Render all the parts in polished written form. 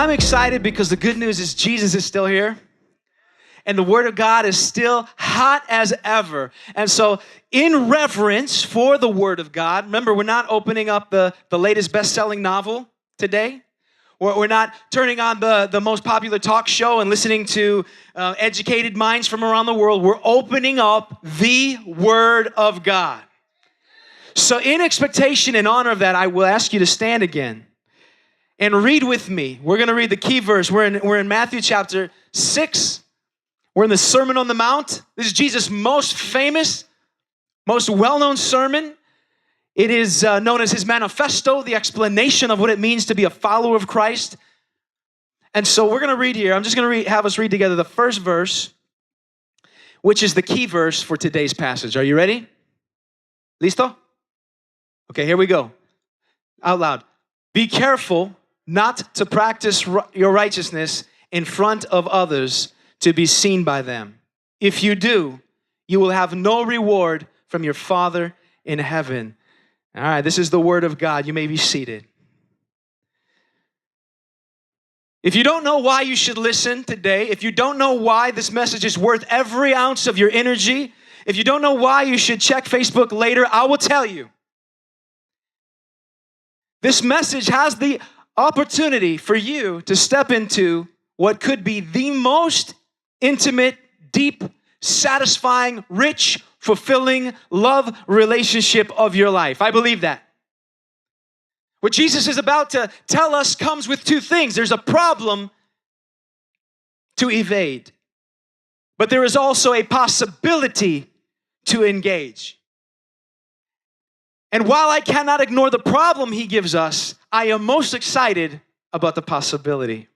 I'm excited because the good news is Jesus is still here. And the Word of God is still hot as ever. And so in reverence for the Word of God, remember, we're not opening up the latest best-selling novel today. We're not turning on the most popular talk show and listening to educated minds from around the world. We're opening up the Word of God. So in expectation and honor of that, I will ask you to stand again and read with me. We're going to read the key verse. We're in Matthew chapter 6. We're in the Sermon on the Mount. This is Jesus' most famous, most well-known sermon. It is known as his manifesto, the explanation of what it means to be a follower of Christ. And so we're going to read here. I'm just going to have us read together the first verse, which is the key verse for today's passage. Are you ready? Listo? Okay, here we go. Out loud. Be careful not to practice your righteousness in front of others to be seen by them. If you do, you will have no reward from your Father in heaven. All right, this is the Word of God. You may be seated. If you don't know why you should listen today, if you don't know why this message is worth every ounce of your energy, if you don't know why you should check Facebook later, I will tell you. This message has the opportunity for you to step into what could be the most intimate, deep, satisfying, rich, fulfilling love relationship of your life. I believe that. What Jesus is about to tell us comes with two things. There's a problem to evade, but there is also a possibility to engage. And while I cannot ignore the problem he gives us, I am most excited about the possibility.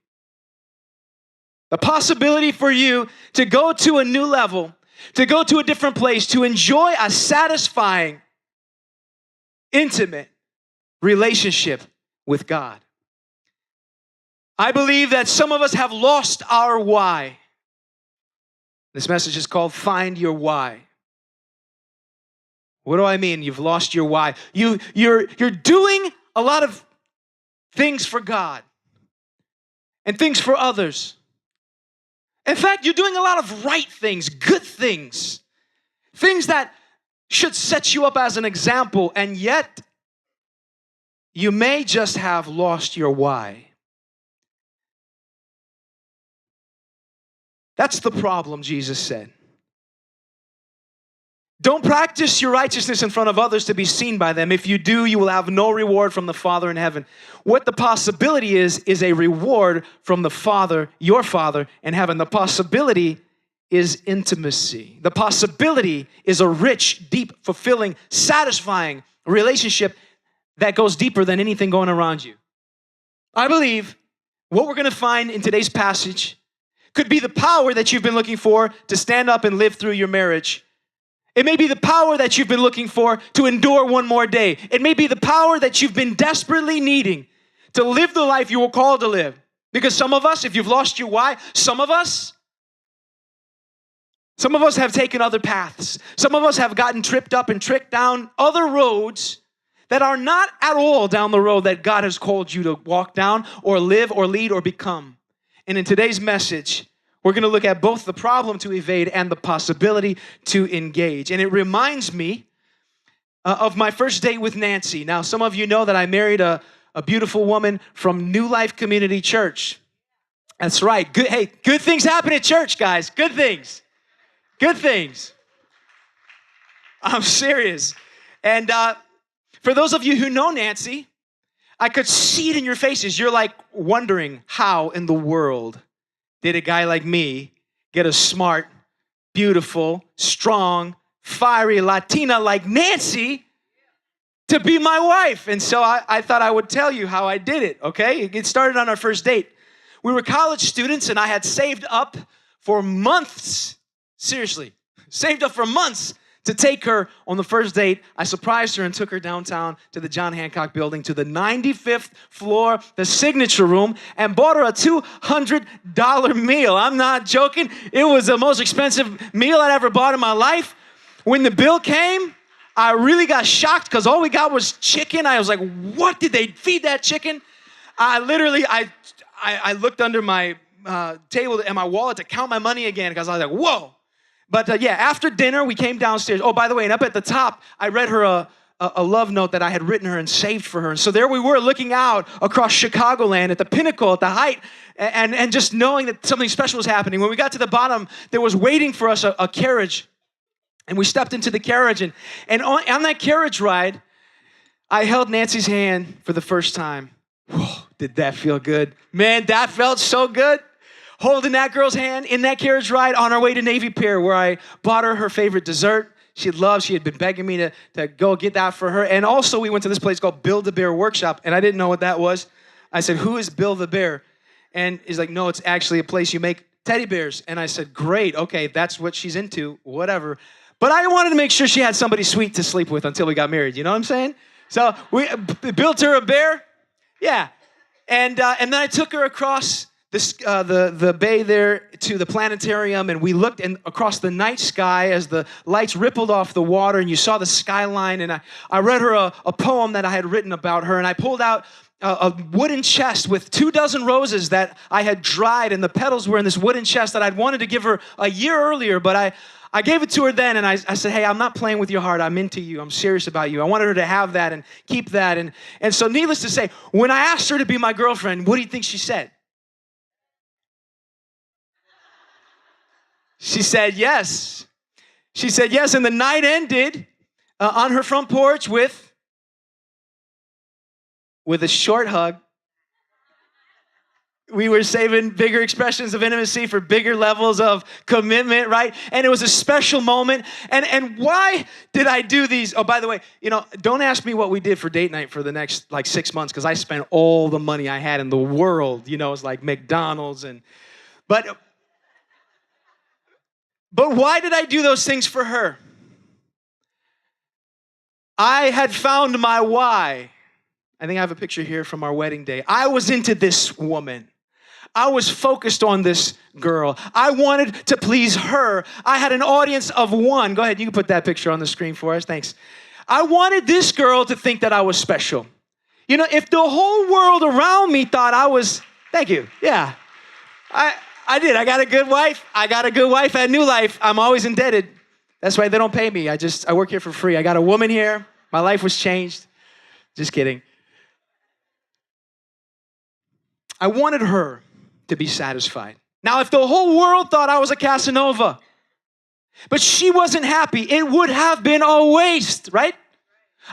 The possibility for you to go to a new level, to go to a different place, to enjoy a satisfying, intimate relationship with God. I believe that some of us have lost our why. This message is called Find Your Why. What do I mean? You've lost your why. You're doing a lot of things for God and things for others. In fact, you're doing a lot of right things, good things, things that should set you up as an example, and yet you may just have lost your why. That's the problem, Jesus said. Don't practice your righteousness in front of others to be seen by them. If you do, you will have no reward from the Father in heaven. What the possibility is a reward from the Father, your Father in heaven. The possibility is intimacy. The possibility is a rich, deep, fulfilling, satisfying relationship that goes deeper than anything going around you. I believe what we're going to find in today's passage could be the power that you've been looking for to stand up and live through your marriage. It may be the power that you've been looking for to endure one more day. It may be the power that you've been desperately needing to live the life you were called to live. Because some of us, if you've lost your why, some of us have taken other paths. Some of us have gotten tripped up and tricked down other roads that are not at all down the road that God has called you to walk down or live or lead or become. And in today's message, we're going to look at both the problem to evade and the possibility to engage. And it reminds me of my first date with Nancy. Now, some of you know that I married a beautiful woman from New Life Community Church. That's right. Good things happen at church, guys. Good things. Good things. I'm serious. And for those of you who know Nancy, I could see it in your faces. You're like wondering how in the world did a guy like me get a smart, beautiful, strong, fiery Latina like Nancy to be my wife? And so I thought I would tell you how I did it, okay? It started on our first date. We were college students, and I had saved up for months, seriously, saved up for months to take her on the first date. I surprised her and took her downtown to the John Hancock building, to the 95th floor, the signature room, and bought her a $200 meal. I'm not joking. It was the most expensive meal I'd ever bought in my life. When the bill came, I really got shocked because all we got was chicken. I was like, what did they feed that chicken? I I looked under my table and my wallet to count my money again because I was like, whoa. But yeah, after dinner, we came downstairs. Oh, by the way, and up at the top, I read her a love note that I had written her and saved for her. And so there we were looking out across Chicagoland at the pinnacle, at the height, and just knowing that something special was happening. When we got to the bottom, there was waiting for us a carriage. And we stepped into the carriage. And on that carriage ride, I held Nancy's hand for the first time. Whoa, did that feel good? Man, that felt so good. Holding that girl's hand in that carriage ride on our way to Navy Pier, where I bought her favorite dessert. She had been begging me to go get that for her. And also we went to this place called Build-A-Bear Workshop, and I didn't know what that was. I said, who is Build-A-Bear? And he's like, no, it's actually a place you make teddy bears. And I said, great, okay, that's what she's into, whatever. But I wanted to make sure she had somebody sweet to sleep with until we got married, you know what I'm saying? So we built her a bear, yeah. And then I took her across the bay there to the planetarium, and we looked across the night sky as the lights rippled off the water, and you saw the skyline. And I read her a poem that I had written about her, and I pulled out a wooden chest with 24 roses that I had dried, and the petals were in this wooden chest that I'd wanted to give her a year earlier, but I gave it to her then, and I said, hey, I'm not playing with your heart. I'm into you. I'm serious about you. I wanted her to have that and keep that. And so needless to say, when I asked her to be my girlfriend, what do you think she said? She said yes. She said yes, and the night ended on her front porch with a short hug. We were saving bigger expressions of intimacy for bigger levels of commitment, right? And it was a special moment. And why did I do these? Oh, by the way, don't ask me what we did for date night for the next 6 months, because I spent all the money I had in the world. It's like McDonald's but why did I do those things for her? I had found my why. I think I have a picture here from our wedding day. I was into this woman. I was focused on this girl. I wanted to please her. I had an audience of one. Go ahead, you can put that picture on the screen for us. Thanks. I wanted this girl to think that I was special. If the whole world around me thought I was, thank you, yeah. I did. I got a good wife. At New Life. I'm always indebted. That's why they don't pay me. I work here for free. I got a woman here. My life was changed. Just kidding. I wanted her to be satisfied. Now, if the whole world thought I was a Casanova, but she wasn't happy, it would have been a waste, right?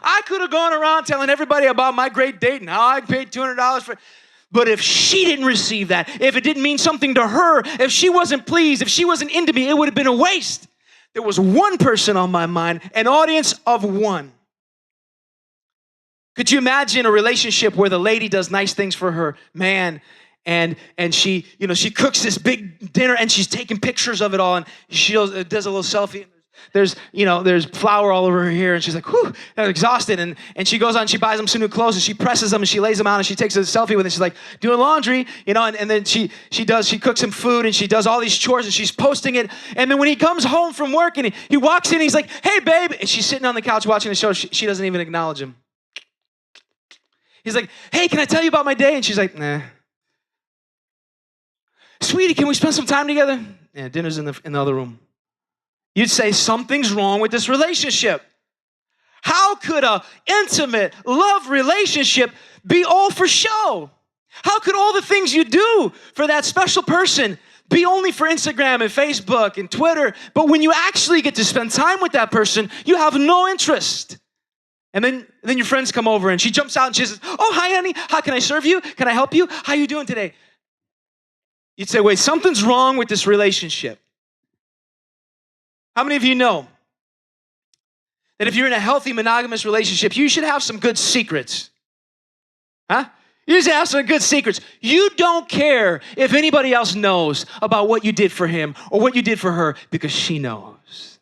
I could have gone around telling everybody about my great date and how I paid $200 for it. But if she didn't receive that, if it didn't mean something to her, if she wasn't pleased, if she wasn't into me, it would have been a waste. There was one person on my mind, an audience of one. Could you imagine a relationship where the lady does nice things for her man, and she cooks this big dinner and she's taking pictures of it all, and she does a little selfie. There's flour all over her hair, and she's like, whew, I'm exhausted. And she goes on, she buys them some new clothes, and she presses them, and she lays them out, and she takes a selfie with it. She's like, doing laundry, and then she cooks him food, and she does all these chores, and she's posting it. And then when he comes home from work, and he walks in, he's like, hey, babe. And she's sitting on the couch watching the show. She doesn't even acknowledge him. He's like, hey, can I tell you about my day? And she's like, nah. Sweetie, can we spend some time together? Yeah, dinner's in the other room. You'd say something's wrong with this relationship. How could an intimate love relationship be all for show? How could all the things you do for that special person be only for Instagram and Facebook and Twitter? But when you actually get to spend time with that person, you have no interest. And then your friends come over, and she jumps out and she says, oh, hi, honey. How can I serve you? Can I help you? How you doing today? You'd say, wait, something's wrong with this relationship. How many of you know that if you're in a healthy monogamous relationship, you should have some good secrets? Huh? You should have some good secrets. You don't care if anybody else knows about what you did for him or what you did for her, because she knows.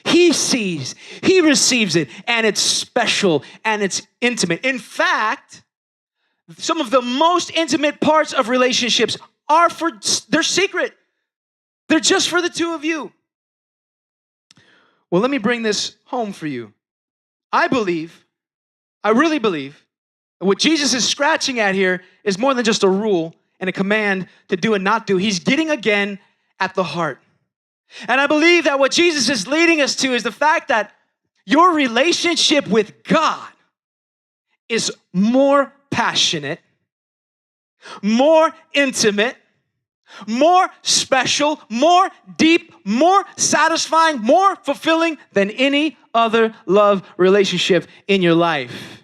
He sees, he receives it, and it's special and it's intimate. In fact, some of the most intimate parts of relationships they're secret. They're just for the two of you. Well, let me bring this home for you. I really believe What Jesus is scratching at here is more than just a rule and a command to do and not do. He's getting again at the heart. And I believe that what Jesus is leading us to is the fact that your relationship with God is more passionate, more intimate, more special, more deep, more satisfying, more fulfilling than any other love relationship in your life.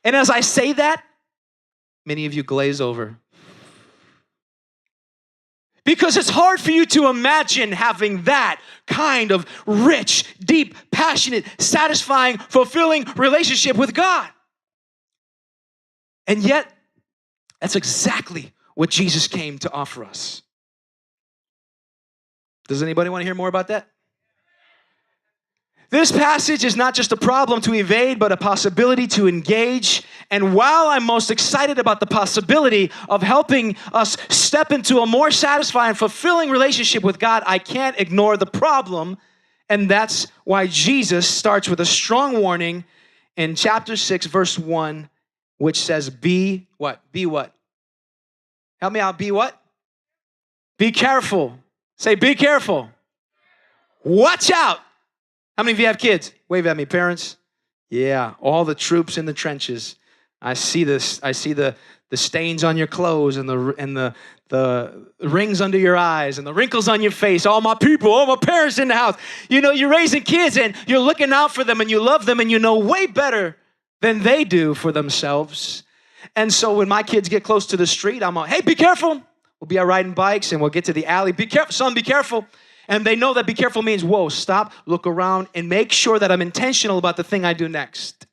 And as I say that, many of you glaze over. Because it's hard for you to imagine having that kind of rich, deep, passionate, satisfying, fulfilling relationship with God. And yet, that's exactly what Jesus came to offer us. Does anybody want to hear more about that? This passage is not just a problem to evade, but a possibility to engage. And while I'm most excited about the possibility of helping us step into a more satisfying, fulfilling relationship with God, I can't ignore the problem. And that's why Jesus starts with a strong warning in chapter 6, verse 1, which says, be what? Be what? Help me out. Be what? Be careful. Say, be careful. Watch out. How many of you have kids? Wave at me, parents. Yeah, all the troops in the trenches. I see this. I see the stains on your clothes and the rings under your eyes and the wrinkles on your face. All my people, all my parents in the house. You know, you're raising kids and you're looking out for them and you love them and you know way better than they do for themselves. And so when my kids get close to the street, I'm like, hey, be careful. We'll be out riding bikes and we'll get to the alley. Be careful, son, be careful. And they know that be careful means, whoa, stop, look around, and make sure that I'm intentional about the thing I do next.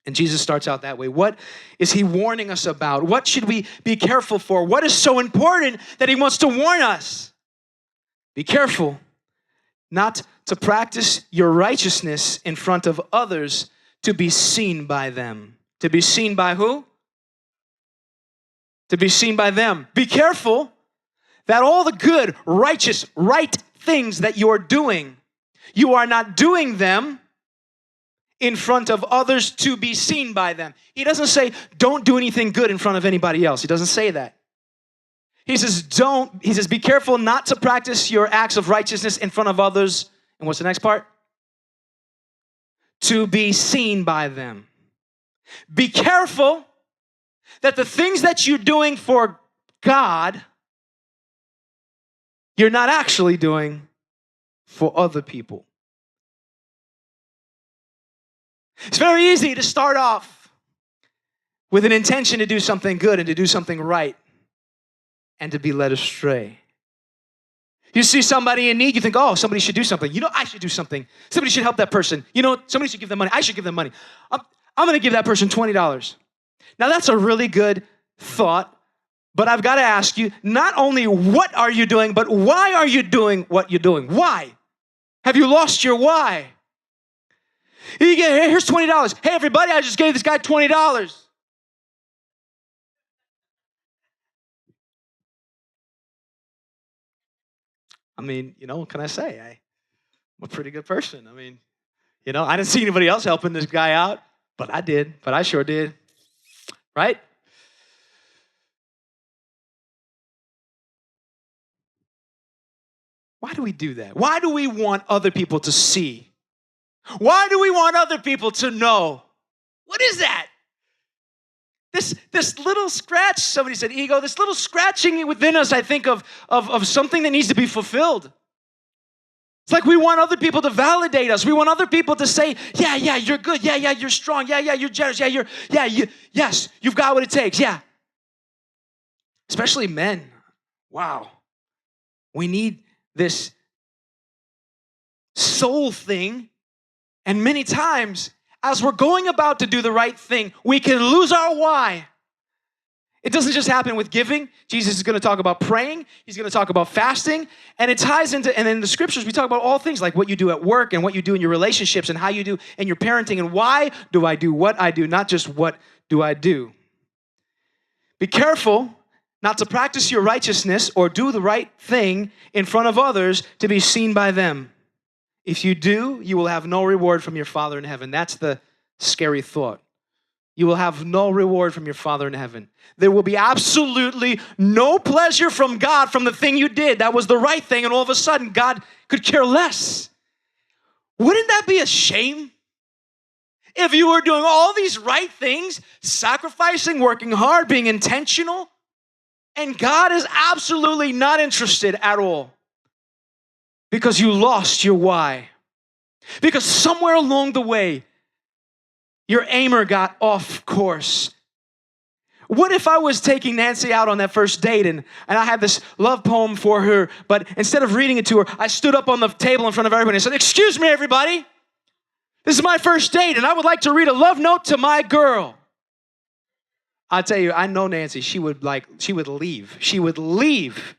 And Jesus starts out that way. What is he warning us about? What should we be careful for? What is so important that he wants to warn us? Be careful not to practice your righteousness in front of others to be seen by them. To be seen by who? To be seen by them. Be careful that all the good, righteous, right things that you're doing, you are not doing them in front of others to be seen by them. He doesn't say, don't do anything good in front of anybody else. He doesn't say that. He says, be careful not to practice your acts of righteousness in front of others. And what's the next part? To be seen by them. Be careful that the things that you're doing for God, you're not actually doing for other people. It's very easy to start off with an intention to do something good and to do something right and to be led astray. You see somebody in need, you think, oh, somebody should do something. You know, I should do something. Somebody should help that person. You know, somebody should give them money. I should give them money. I'm going to give that person $20. Now, that's a really good thought. But I've got to ask you, not only what are you doing, but why are you doing what you're doing? Why? Have you lost your why? You get, hey, here's $20. Hey, everybody, I just gave this guy $20. I mean, you know, what can I say? I'm a pretty good person. I mean, you know, I didn't see anybody else helping this guy out, but I did. But I sure did. Right? Why do we do that? Why do we want other people to see? Why do we want other people to know? What is that? This little scratch, somebody said ego, this little scratching within us, I think of something that needs to be fulfilled. It's like we want other people to validate us. We want other people to say, yeah, you're good. Yeah, you're strong. Yeah, you're generous. Yes, you've got what it takes. Yeah. Especially men. Wow. We need this soul thing. And many times, as we're going about to do the right thing, we can lose our why. It doesn't just happen with giving. Jesus is going to talk about praying. He's going to talk about fasting. And it ties into, and in the scriptures, we talk about all things like what you do at work and what you do in your relationships and how you do in your parenting and why do I do what I do, not just what do I do. Be careful not to practice your righteousness or do the right thing in front of others to be seen by them. If you do, you will have no reward from your Father in heaven. That's the scary thought. You will have no reward from your Father in heaven. There will be absolutely no pleasure from God from the thing you did. That was the right thing, and all of a sudden, God could care less. Wouldn't that be a shame? If you were doing all these right things, sacrificing, working hard, being intentional, and God is absolutely not interested at all because you lost your why. Because somewhere along the way, your aimer got off course. What if I was taking Nancy out on that first date and I had this love poem for her, but instead of reading it to her, I stood up on the table in front of everybody and said, "Excuse me, everybody. This is my first date, and I would like to read a love note to my girl." I tell you, I know Nancy. She would leave. She would leave.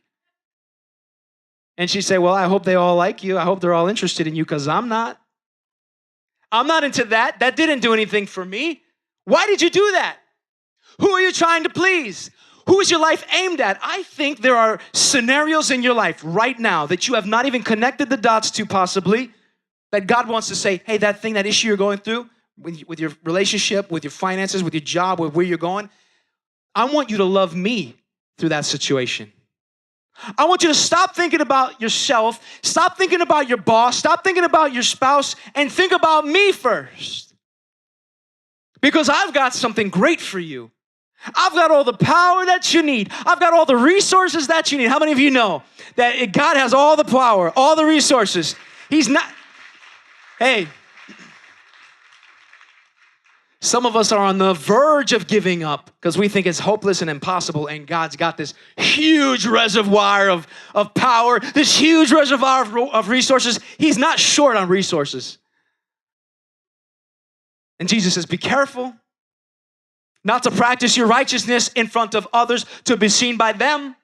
And she'd say, "Well, I hope they all like you. I hope they're all interested in you, because I'm not. I'm not into that. That didn't do anything for me. Why did you do that? Who are you trying to please? Who is your life aimed at?" I think there are scenarios in your life right now that you have not even connected the dots to, possibly, that God wants to say, "Hey, that thing, that issue you're going through with your relationship, with your finances, with your job, with where you're going, I want you to love me through that situation. I want you to stop thinking about yourself, stop thinking about your boss, stop thinking about your spouse, and think about me first. Because I've got something great for you. I've got all the power that you need. I've got all the resources that you need." How many of you know that God has all the power, all the resources? He's not... Hey, some of us are on the verge of giving up because we think it's hopeless and impossible, and God's got this huge reservoir of power, this huge reservoir of resources. He's not short on resources. And Jesus says, be careful not to practice your righteousness in front of others to be seen by them.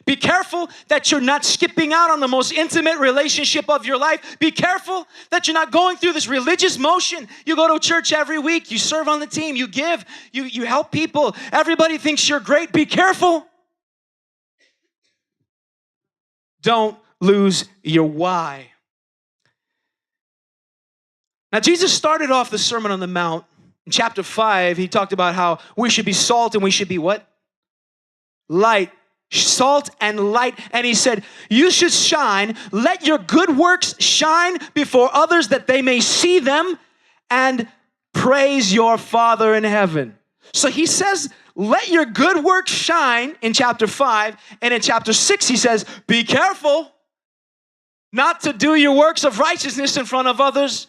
Be careful that you're not skipping out on the most intimate relationship of your life. Be careful that you're not going through this religious motion. You go to church every week. You serve on the team. You give. You help people. Everybody thinks you're great. Be careful. Don't lose your why. Now, Jesus started off the Sermon on the Mount. In chapter 5, he talked about how we should be salt and we should be what? Light. Salt and light. And he said, you should shine. Let your good works shine before others that they may see them and praise your Father in heaven. So he says, let your good works shine in chapter 5. And in chapter 6, he says, be careful not to do your works of righteousness in front of others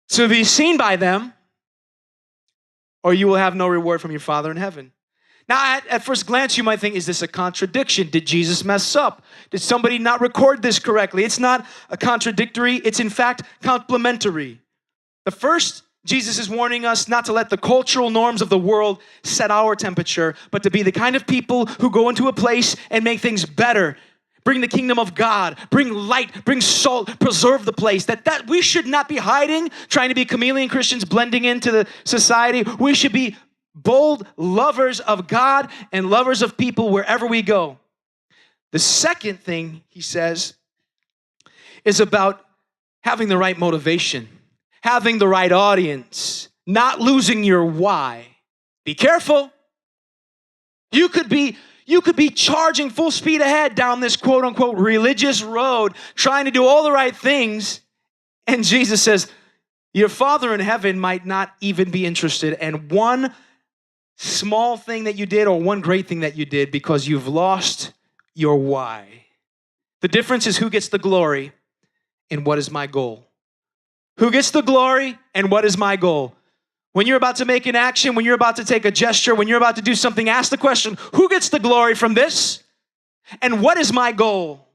to be seen by them, or you will have no reward from your Father in heaven. Now, at first glance, you might think, is this a contradiction? Did Jesus mess up? Did somebody not record this correctly? It's not a contradictory. It's, in fact, complementary. The first, Jesus is warning us not to let the cultural norms of the world set our temperature, but to be the kind of people who go into a place and make things better. Bring the kingdom of God, bring light, bring salt, preserve the place. That we should not be hiding, trying to be chameleon Christians blending into the society. We should be bold lovers of God and lovers of people wherever we go. The second thing he says is about having the right motivation, having the right audience, not losing your why. Be careful. You could be charging full speed ahead down this quote unquote religious road, trying to do all the right things. And Jesus says, your Father in heaven might not even be interested. And one small thing that you did or one great thing that you did because you've lost your why. The difference is who gets the glory and what is my goal. Who gets the glory and what is my goal? When you're about to make an action, when you're about to take a gesture, when you're about to do something, ask the question, who gets the glory from this? And what is my goal?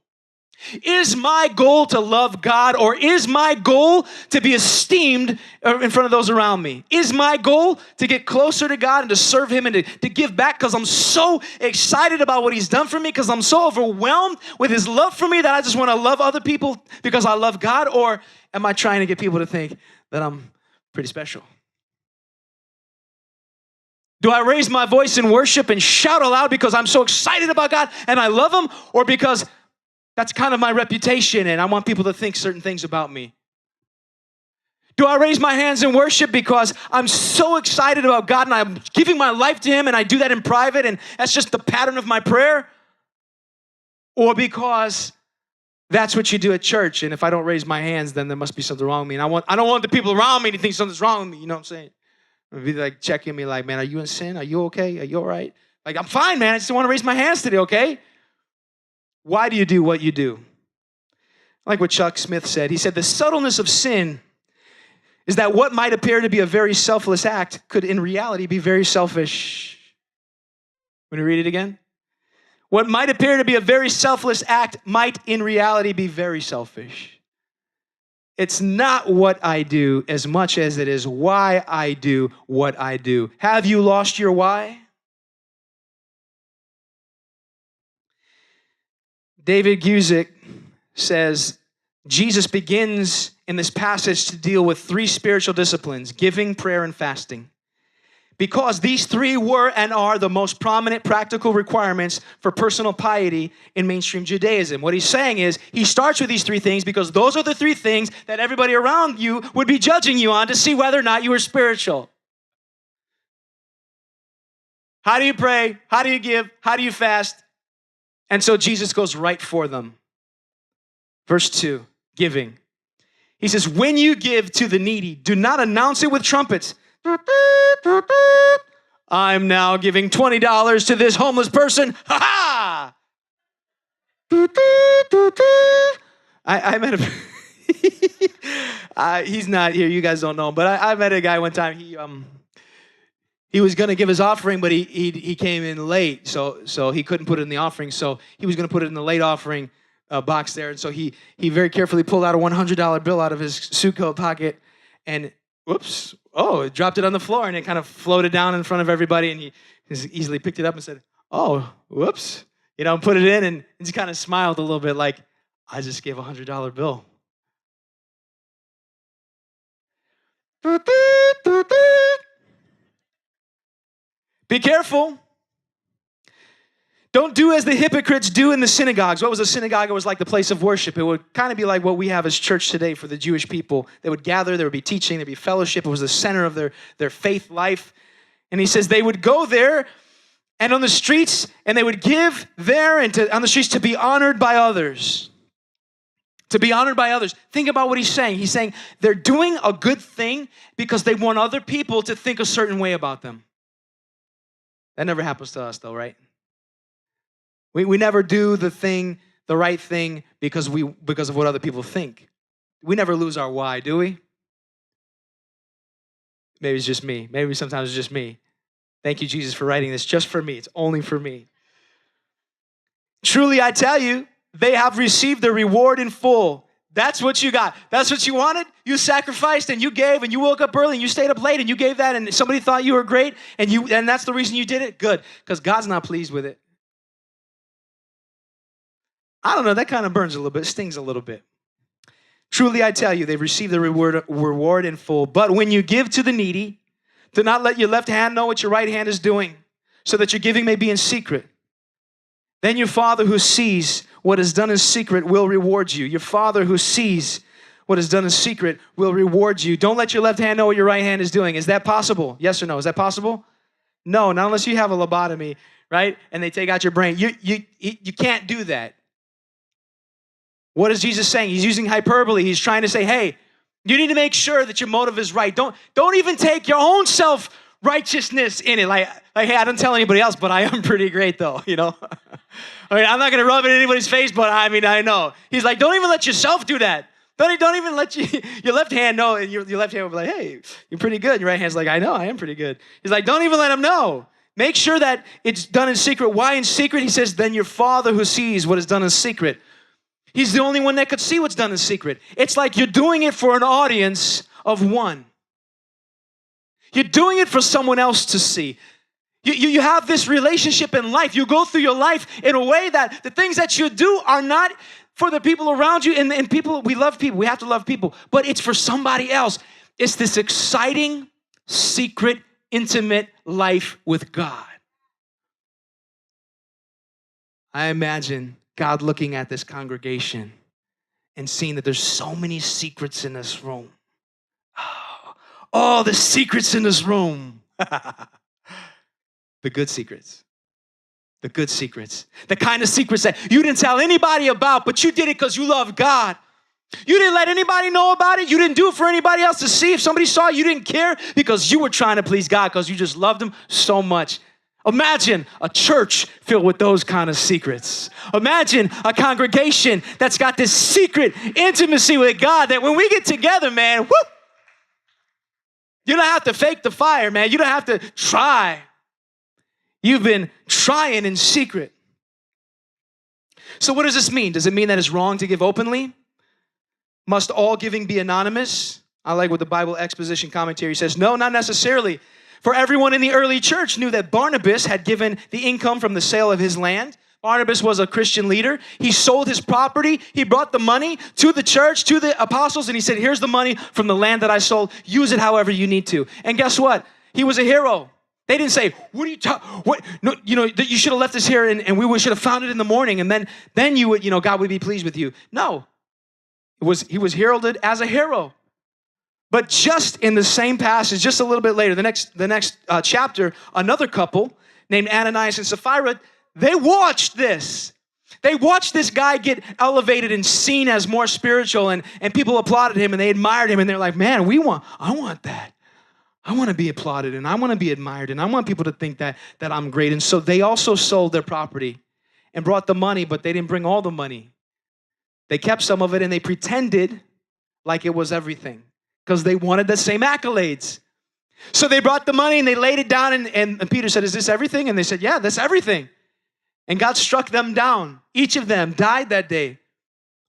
Is my goal to love God, or is my goal to be esteemed in front of those around me? Is my goal to get closer to God and to serve Him and to give back because I'm so excited about what He's done for me, because I'm so overwhelmed with His love for me that I just want to love other people because I love God? Or am I trying to get people to think that I'm pretty special? Do I raise my voice in worship and shout aloud because I'm so excited about God and I love Him, or because That's kind of my reputation, and I want people to think certain things about me. Do I raise my hands in worship because I'm so excited about God and I'm giving my life to Him and I do that in private and that's just the pattern of my prayer? Or because that's what you do at church, and if I don't raise my hands, then there must be something wrong with me. And I don't want the people around me to think something's wrong with me, you know what I'm saying? Be like checking me like, man, are you in sin? Are you okay? Are you all right? Like, I'm fine, man. I just want to raise my hands today, okay? Why do you do what you do? I like what Chuck Smith said. He said, the subtleness of sin is that what might appear to be a very selfless act could in reality be very selfish. Want to read it again? What might appear to be a very selfless act might in reality be very selfish. It's not what I do as much as it is why I do what I do. Have you lost your why? David Guzik says, Jesus begins in this passage to deal with three spiritual disciplines: giving, prayer, and fasting. Because these three were and are the most prominent practical requirements for personal piety in mainstream Judaism. What he's saying is, he starts with these three things because those are the three things that everybody around you would be judging you on to see whether or not you were spiritual. How do you pray? How do you give? How do you fast? And so Jesus goes right for them. Verse 2, giving. He says, when you give to the needy, do not announce it with trumpets. I'm now giving $20 to this homeless person. Ha ha! I met a, he's not here, you guys don't know him, but I met a guy one time, he was going to give his offering, but he came in late, so he couldn't put it in the offering, so he was going to put it in the late offering box there, and so he very carefully pulled out a $100 bill out of his suit coat pocket, and whoops, it dropped it on the floor, and it kind of floated down in front of everybody, and he easily picked it up and said, oh, whoops, put it in, and just kind of smiled a little bit like, I just gave a $100 bill. Be careful. Don't do as the hypocrites do in the synagogues. What was a synagogue? It was like the place of worship. It would kind of be like what we have as church today for the Jewish people. They would gather, there would be teaching, there'd be fellowship. It was the center of their faith life. And he says they would go there and on the streets, and they would give there and on the streets to be honored by others. To be honored by others. Think about what he's saying. He's saying they're doing a good thing because they want other people to think a certain way about them. That never happens to us though, right? We never do the right thing because of what other people think. We never lose our why, do we? Maybe it's just me. Maybe sometimes it's just me. Thank you, Jesus, for writing this just for me. It's only for me. Truly, I tell you, they have received the reward in full. That's what you got. That's what you wanted. You sacrificed and you gave and you woke up early and you stayed up late and you gave that and somebody thought you were great and that's the reason you did it. Good, because God's not pleased with it. I don't know, that kind of burns a little bit, stings a little bit. Truly, I tell you, they've received the reward in full. But when you give to the needy, do not let your left hand know what your right hand is doing, so that your giving may be in secret. Then your Father who sees what is done in secret will reward you. Your Father who sees what is done in secret will reward you. Don't let your left hand know what your right hand is doing. Is that possible? Yes or no? Is that possible? No, not unless you have a lobotomy, right? And they take out your brain. You can't do that. What is Jesus saying? He's using hyperbole. He's trying to say, hey, you need to make sure that your motive is right. Don't even take your own self-righteousness in it. Like, hey, I don't tell anybody else, but I am pretty great though, I mean, I'm not going to rub it in anybody's face, but I mean, I know. He's like, don't even let yourself do that. Don't even let your left hand know. And your left hand will be like, hey, you're pretty good. Your right hand's like, I know, I am pretty good. He's like, don't even let him know. Make sure that it's done in secret. Why in secret? He says, then your Father who sees what is done in secret. He's the only one that could see what's done in secret. It's like you're doing it for an audience of one. You're doing it for someone else to see. You have this relationship in life. You go through your life in a way that the things that you do are not for the people around you. And people, we love people. We have to love people. But it's for somebody else. It's this exciting, secret, intimate life with God. I imagine God looking at this congregation and seeing that there's so many secrets in this room. Oh, the secrets in this room. The good secrets. The good secrets. The kind of secrets that you didn't tell anybody about, but you did it because you love God. You didn't let anybody know about it. You didn't do it for anybody else to see. If somebody saw it, you didn't care because you were trying to please God because you just loved him so much. Imagine a church filled with those kind of secrets. Imagine a congregation that's got this secret intimacy with God that when we get together, man, whoop, you don't have to fake the fire, man. You don't have to try. You've been trying in secret. So what does this mean? Does it mean that it's wrong to give openly? Must all giving be anonymous? I like what the Bible exposition commentary says. No, not necessarily. For everyone in the early church knew that Barnabas had given the income from the sale of his land. Barnabas was a Christian leader. He sold his property. He brought the money to the church, to the apostles, and he said, here's the money from the land that I sold. Use it however you need to. And guess what? He was a hero. They didn't say, what are you talking, what, no, you should have left this here and we should have found it in the morning and then you would, God would be pleased with you. No, he was heralded as a hero. But just in the same passage, just a little bit later, the next chapter, another couple named Ananias and Sapphira, they watched this. They watched this guy get elevated and seen as more spiritual, and people applauded him and they admired him, and they're like, man, I want that. I want to be applauded and I want to be admired and I want people to think that I'm great. And so they also sold their property and brought the money, but they didn't bring all the money. They kept some of it and they pretended like it was everything because they wanted the same accolades. So they brought the money and they laid it down and Peter said, is this everything? And they said, yeah, that's everything. And God struck them down. Each of them died that day.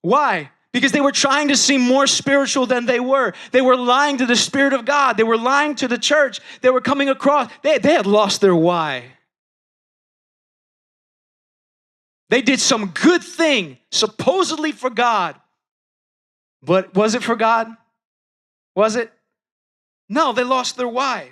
Why? Because they were trying to seem more spiritual than they were. They were lying to the Spirit of God. They were lying to the church. They were coming across. They had lost their why. They did some good thing, supposedly for God. But was it for God? Was it? No, they lost their why.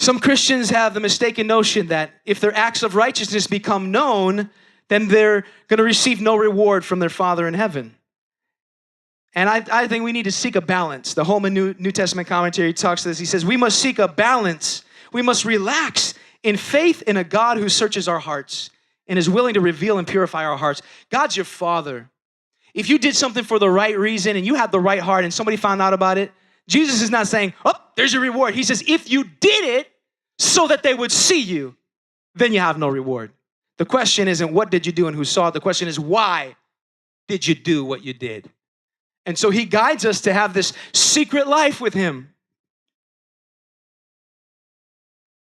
Some Christians have the mistaken notion that if their acts of righteousness become known, then they're going to receive no reward from their Father in heaven. And I think we need to seek a balance. The Holman New Testament commentary talks to this. He says, we must seek a balance. We must relax in faith in a God who searches our hearts and is willing to reveal and purify our hearts. God's your Father. If you did something for the right reason and you had the right heart and somebody found out about it, Jesus is not saying, oh, there's your reward. He says, if you did it so that they would see you, then you have no reward. The question isn't what did you do and who saw it. The question is why did you do what you did? And so he guides us to have this secret life with him.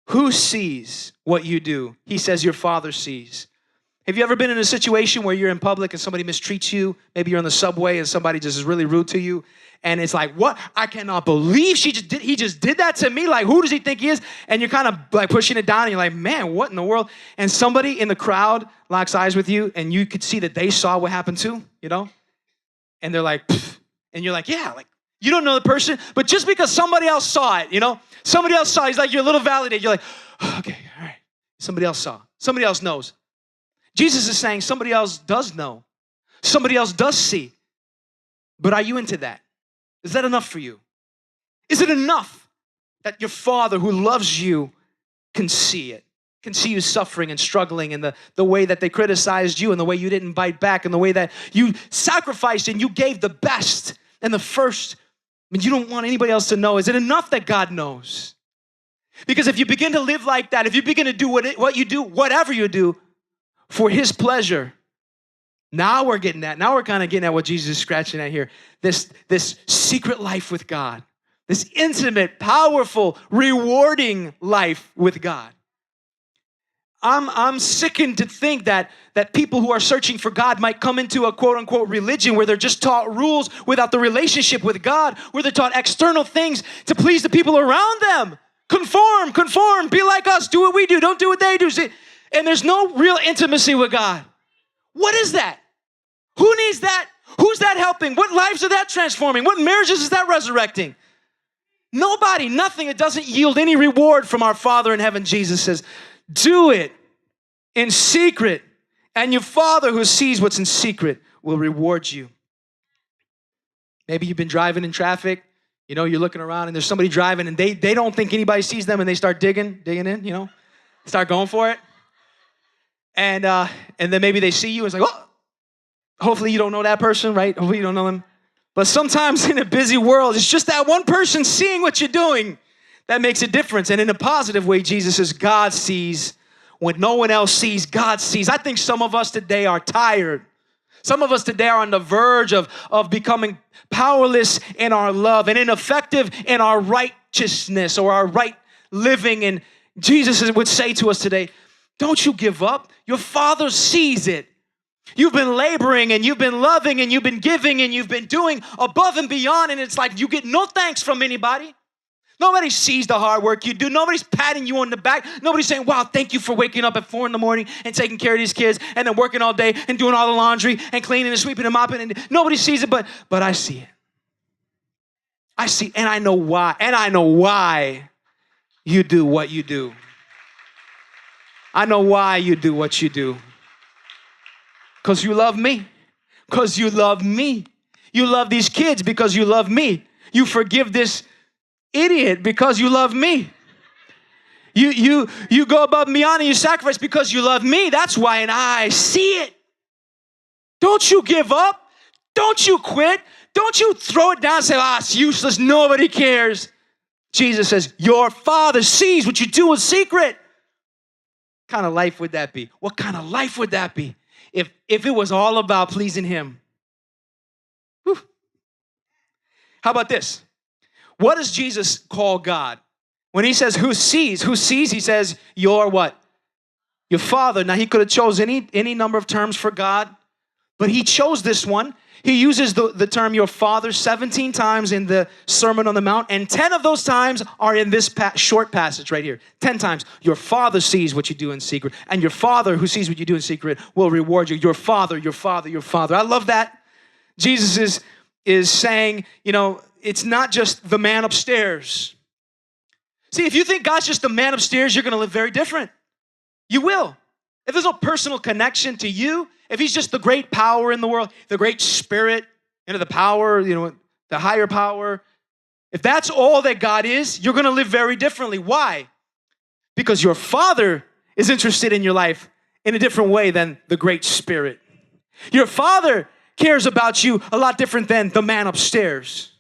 Who sees what you do? He says your Father sees. Have you ever been in a situation where you're in public and somebody mistreats you? Maybe you're on the subway and somebody just is really rude to you. And it's like, what? I cannot believe he just did that to me. Like, who does he think he is? And you're kind of like pushing it down and you're like, man, what in the world? And somebody in the crowd locks eyes with you and you could see that they saw what happened too, And they're like, pfft. And you're like, yeah, like you don't know the person, but just because somebody else saw it, somebody else saw it, he's like, you're a little validated. You're like, oh, okay, all right. Somebody else saw. Somebody else knows. Jesus is saying somebody else does know. Somebody else does see. But are you into that? Is that enough for you? Is it enough that your Father who loves you can see it? Can see you suffering and struggling and the way that they criticized you and the way you didn't bite back and the way that you sacrificed and you gave the best and the first. I mean, you don't want anybody else to know. Is it enough that God knows? Because if you begin to live like that, if you begin to do what you do, whatever you do, for his pleasure, now we're getting at. Now we're kind of getting at what Jesus is scratching at here. This secret life with God. This intimate, powerful, rewarding life with God. I'm sickened to think that people who are searching for God might come into a quote-unquote religion where they're just taught rules without the relationship with God, where they're taught external things to please the people around them. Conform, be like us, do what we do, don't do what they do. See? And there's no real intimacy with God. What is that? Who needs that? Who's that helping? What lives are that transforming? What marriages is that resurrecting? Nobody, nothing. It doesn't yield any reward from our Father in heaven. Jesus says, do it in secret And your Father who sees what's in secret will reward you. Maybe you've been driving in traffic. You're looking around and there's somebody driving and they don't think anybody sees them and they start digging in, start going for it. And then maybe they see you and it's like, oh, hopefully you don't know that person, right? Hopefully you don't know them. But sometimes in a busy world, it's just that one person seeing what you're doing that makes a difference. And in a positive way, Jesus says, God sees when no one else sees, God sees. I think some of us today are tired. Some of us today are on the verge of becoming powerless in our love and ineffective in our righteousness or our right living. And Jesus would say to us today, don't you give up. Your Father sees it. You've been laboring and you've been loving and you've been giving and you've been doing above and beyond. And it's like you get no thanks from anybody. Nobody sees the hard work you do. Nobody's patting you on the back. Nobody's saying, wow, thank you for waking up at 4 a.m. and taking care of these kids and then working all day and doing all the laundry and cleaning and sweeping and mopping. And nobody sees it, but I see it. I see, and I know why. And I know why you do what you do. I know why you do what you do. Because you love me. Because you love me. You love these kids because you love me. You forgive this idiot because you love me. You go above and beyond and you sacrifice because you love me. That's why, and I see it. Don't you give up. Don't you quit. Don't you throw it down and say, it's useless. Nobody cares. Jesus says, your Father sees what you do in secret. What kind of life would that be? What kind of life would that be if it was all about pleasing Him? Whew. How about this? What does Jesus call God? When He says, who sees? He says, your what? Your Father. Now, He could have chose any number of terms for God, but He chose this one. He uses the term your Father 17 times in the Sermon on the Mount, and 10 of those times are in this short passage right here. 10 times. Your Father sees what you do in secret, and your Father who sees what you do in secret will reward you. Your Father, your Father, your Father. I love that. Jesus is saying, it's not just the man upstairs. See, if you think God's just the man upstairs, you're going to live very different. You will. If there's no personal connection to you, if He's just the great power in the world, the great Spirit, the power, the higher power, if that's all that God is, you're going to live very differently. Why? Because your Father is interested in your life in a different way than the great Spirit. Your Father cares about you a lot different than the man upstairs.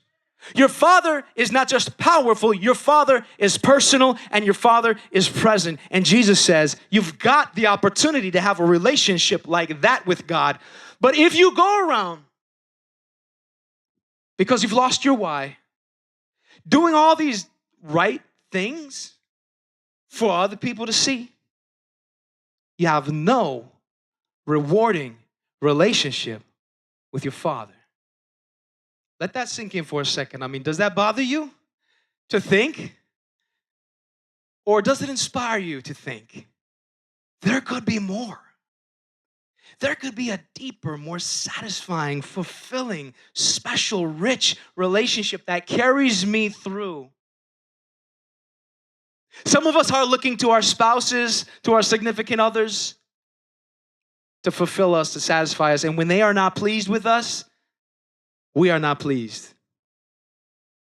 Your Father is not just powerful, your Father is personal and your Father is present. And Jesus says, you've got the opportunity to have a relationship like that with God. But if you go around, because you've lost your why, doing all these right things for other people to see, you have no rewarding relationship with your Father. Let that sink in for a second. Does that bother you to think? Or does it inspire you to think? There could be more. There could be a deeper, more satisfying, fulfilling, special, rich relationship that carries me through. Some of us are looking to our spouses, to our significant others, to fulfill us, to satisfy us. And when they are not pleased with us, we are not pleased.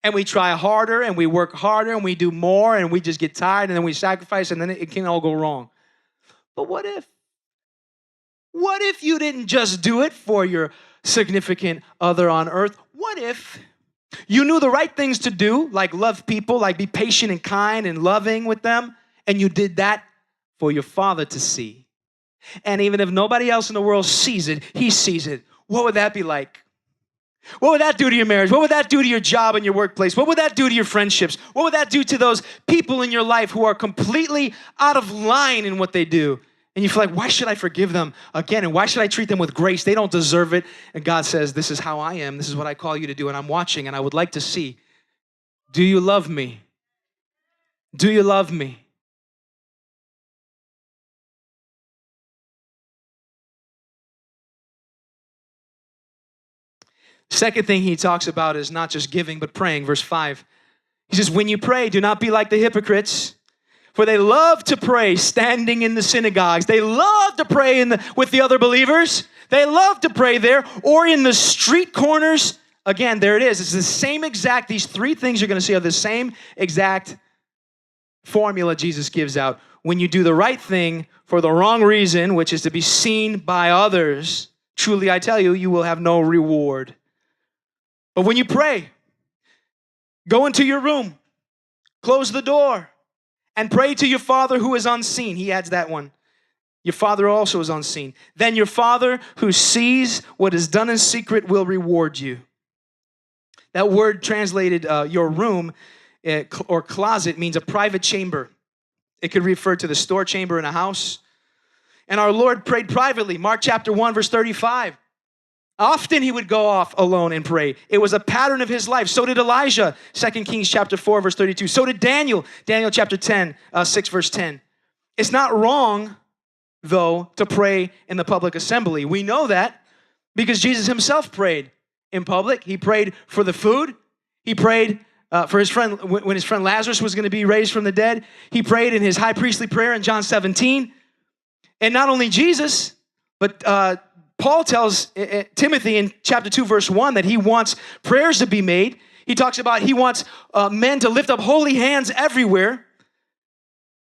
And we try harder and we work harder and we do more and we just get tired and then we sacrifice and then it can all go wrong. But what if you didn't just do it for your significant other on earth? What if you knew the right things to do, like love people, like be patient and kind and loving with them, and you did that for your Father to see? And even if nobody else in the world sees it, He sees it. What would that be like? What would that do to your marriage? What would that do to your job and your workplace? What would that do to your friendships? What would that do to those people in your life who are completely out of line in what they do? And you feel like, why should I forgive them again? And why should I treat them with grace? They don't deserve it. And God says, this is how I am. This is what I call you to do. And I'm watching and I would like to see, do you love me? Do you love me? Second thing He talks about is not just giving, but praying. Verse 5. He says, when you pray, do not be like the hypocrites, For they love to pray standing in the synagogues. They love to pray with the other believers. They love to pray there or in the street corners. Again, there it is. It's the same exact, these three things you're going to see are the same exact formula Jesus gives out. When you do the right thing for the wrong reason, which is to be seen by others, truly I tell you, you will have no reward. But when you pray, go into your room, close the door, and pray to your Father who is unseen. He adds that one. Your Father also is unseen. Then your Father who sees what is done in secret will reward you. That word translated your room or closet means a private chamber. It could refer to the store chamber in a house. And our Lord prayed privately. Mark chapter 1, verse 35. Often he would go off alone and pray. It was a pattern of his life. So did Elijah, 2 Kings chapter 4, verse 32. So did Daniel, Daniel chapter 10, 6, verse 10. It's not wrong, though, to pray in the public assembly. We know that because Jesus himself prayed in public. He prayed for the food. He prayed for his friend, when his friend Lazarus was going to be raised from the dead. He prayed in his high priestly prayer in John 17. And not only Jesus, but Paul tells Timothy in chapter 2, verse 1 that he wants prayers to be made. He talks about he wants men to lift up holy hands everywhere.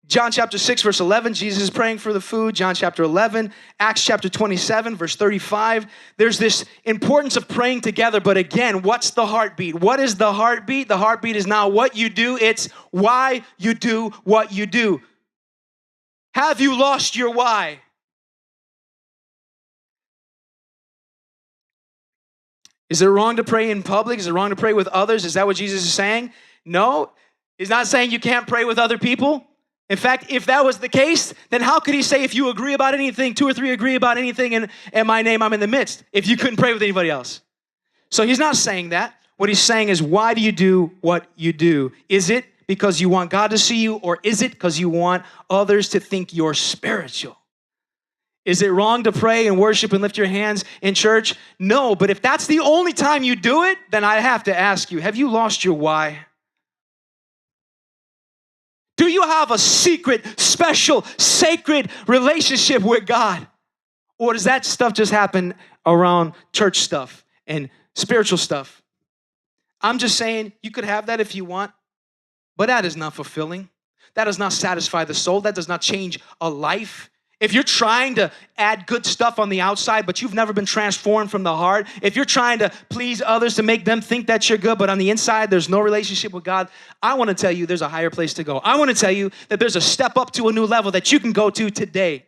John chapter 6, verse 11, Jesus is praying for the food. John chapter 11, Acts chapter 27, verse 35. There's this importance of praying together, but again, what's the heartbeat? What is the heartbeat? The heartbeat is not what you do, it's why you do what you do. Have you lost your why? Is it wrong to pray in public? Is it wrong to pray with others? Is that what Jesus is saying? No, he's not saying you can't pray with other people. In fact, if that was the case, then how could he say if you agree about anything, 2 or 3 agree about anything in my name, I'm in the midst, if you couldn't pray with anybody else? So he's not saying that. What he's saying is, why do you do what you do? Is it because you want God to see you, or is it because you want others to think you're spiritual? Is it wrong to pray and worship and lift your hands in church? No, but if that's the only time you do it, then I have to ask you, have you lost your why? Do you have a secret, special, sacred relationship with God? Or does that stuff just happen around church stuff and spiritual stuff? I'm just saying you could have that if you want, but that is not fulfilling. That does not satisfy the soul. That does not change a life. If you're trying to add good stuff on the outside, but you've never been transformed from the heart, if you're trying to please others to make them think that you're good, but on the inside there's no relationship with God, I want to tell you there's a higher place to go. I want to tell you that there's a step up to a new level that you can go to today.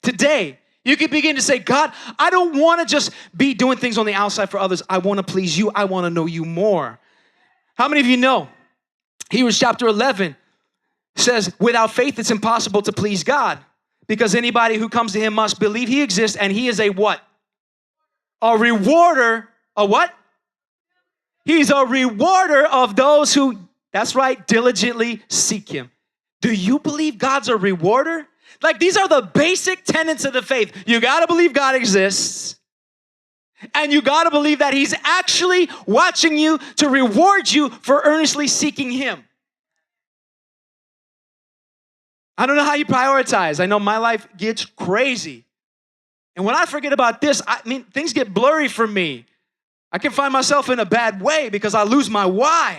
Today, you can begin to say, God, I don't want to just be doing things on the outside for others. I want to please you. I want to know you more. How many of you know Hebrews chapter 11 says, without faith, it's impossible to please God. Because anybody who comes to him must believe he exists, and he is a what? A rewarder. A what? He's a rewarder of those who, that's right, diligently seek him. Do you believe God's a rewarder? Like, these are the basic tenets of the faith. You got to believe God exists. And you got to believe that he's actually watching you to reward you for earnestly seeking him. I don't know how you prioritize. I know my life gets crazy. And when I forget about this, things get blurry for me. I can find myself in a bad way because I lose my why.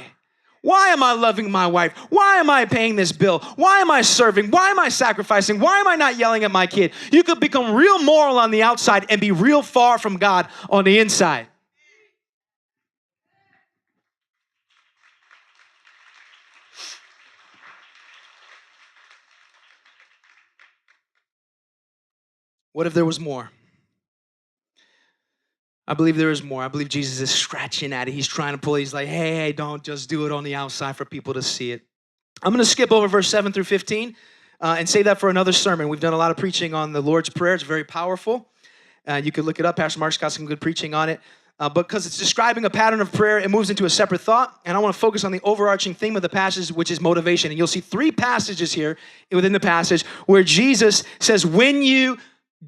Why am I loving my wife? Why am I paying this bill? Why am I serving? Why am I sacrificing? Why am I not yelling at my kid? You could become real moral on the outside and be real far from God on the inside. What if there was more? I believe there is more. I believe Jesus is scratching at it. He's trying to pull. He's like, hey, don't just do it on the outside for people to see it. I'm going to skip over verse 7 through 15 and save that for another sermon. We've done a lot of preaching on the Lord's Prayer. It's very powerful. You could look it up. Pastor Mark's got some good preaching on it. But because it's describing a pattern of prayer, it moves into a separate thought. And I want to focus on the overarching theme of the passage, which is motivation. And you'll see 3 passages here within the passage where Jesus says, when you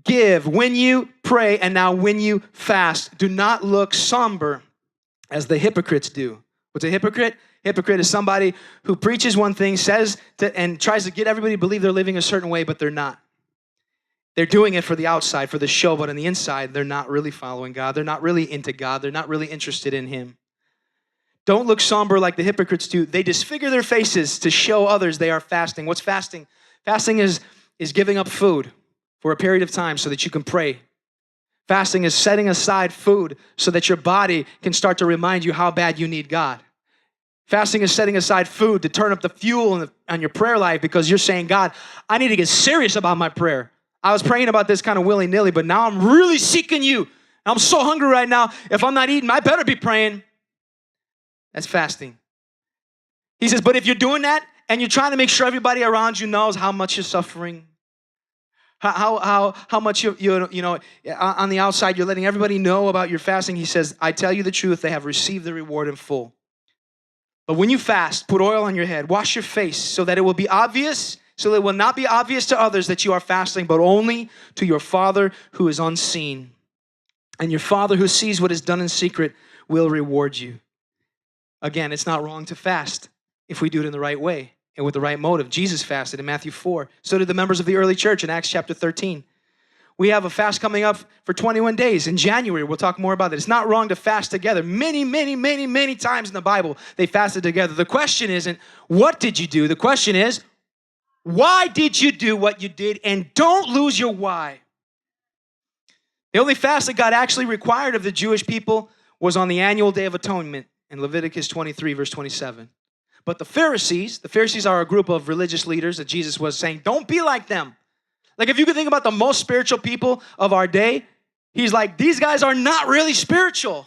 give, when you pray, and now when you fast, do not look somber as the hypocrites do. What's a hypocrite? Hypocrite is somebody who preaches one thing, and tries to get everybody to believe they're living a certain way, but they're not. They're doing it for the outside, for the show, but on the inside, they're not really following God. They're not really into God. They're not really interested in Him. Don't look somber like the hypocrites do. They disfigure their faces to show others they are fasting. What's fasting? Fasting is giving up food for a period of time so that you can pray. Fasting is setting aside food so that your body can start to remind you how bad you need God. Fasting is setting aside food to turn up the fuel on your prayer life because you're saying, God, I need to get serious about my prayer. I was praying about this kind of willy-nilly, but now I'm really seeking you. I'm so hungry right now. If I'm not eating, I better be praying. That's fasting. He says, but if you're doing that and you're trying to make sure everybody around you knows how much you're suffering, how much on the outside you're letting everybody know about your fasting, he says, I tell you the truth, they have received the reward in full. But when you fast, put oil on your head, wash your face so that it will be obvious, so that it will not be obvious to others that you are fasting, but only to your Father who is unseen. And your Father who sees what is done in secret will reward you. Again, it's not wrong to fast if we do it in the right way and with the right motive. Jesus fasted in Matthew 4. So did the members of the early church in Acts chapter 13. We have a fast coming up for 21 days in January. We'll talk more about that. It's not wrong to fast together. Many times in the Bible, they fasted together. The question isn't, what did you do? The question is, why did you do what you did? And don't lose your why. The only fast that God actually required of the Jewish people was on the annual Day of Atonement in Leviticus 23, verse 27. But the Pharisees are a group of religious leaders that Jesus was saying, don't be like them. Like if you could think about the most spiritual people of our day, he's like, these guys are not really spiritual.